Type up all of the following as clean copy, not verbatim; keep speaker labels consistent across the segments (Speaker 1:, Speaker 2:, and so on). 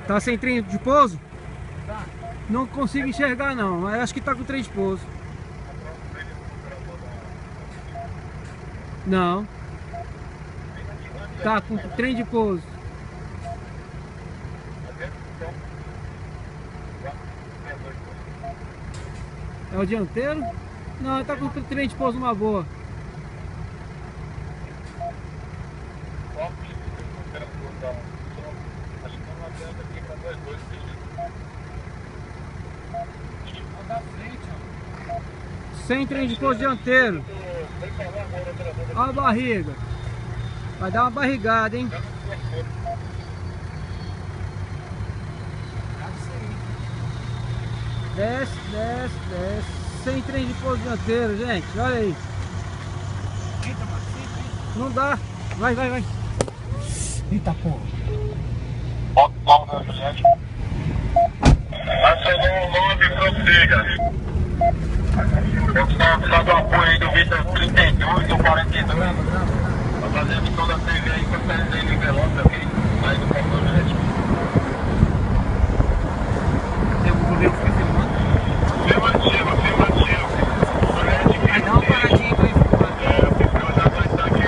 Speaker 1: Tá sem trem de pouso?
Speaker 2: Tá.
Speaker 1: Não consigo enxergar não, mas acho que tá com trem de pouso. Não. Tá com trem de pouso. É o dianteiro? Não, tá com trem de pouso uma boa. Sem trem de pouso dianteiro. Olha a barriga. Vai dar uma barrigada, hein? Desce, desce, desce. Sem trem de pouso dianteiro, gente. Olha aí. Não dá. Vai, vai, vai.
Speaker 2: Eita porra.
Speaker 3: Acionou o 9 prossiga. Eu estou precisando do apoio aí do Vitor 32 ou 42. Pra fazer a missão da TV aí com a série de envelope, ok? Aí do portão jet.
Speaker 1: Tem algum governo que fica filmando?
Speaker 3: Afirmativo, afirmativo.
Speaker 1: Vai dar uma paradinha pra ele filmar.
Speaker 3: É, o fiscalizador está aqui.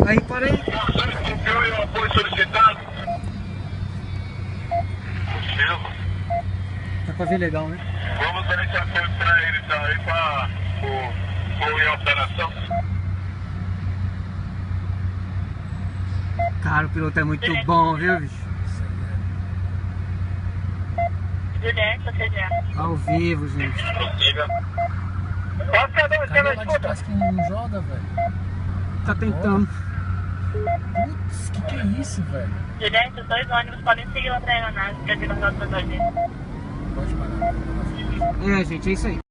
Speaker 1: Aí, para aí.
Speaker 3: Confio e o apoio solicitado. Confirmo.
Speaker 1: Tá pra ver legal, né?
Speaker 3: Vamos dar esse apoio pra ele, tá? Aí pra concluir a operação.
Speaker 1: Cara, o piloto é muito bom, viu, bicho?
Speaker 4: Direto, CGA.
Speaker 1: Ao vivo, gente.
Speaker 3: Prossiga.
Speaker 2: Cadê lá de trás que não joga, velho?
Speaker 1: Tá tentando.
Speaker 2: Putz, que é isso, velho?
Speaker 4: Direto, os dois ônibus podem seguir lá pra aeronave, que é de nosso passageiro.
Speaker 2: Pode parar.
Speaker 1: É, gente, é isso aí.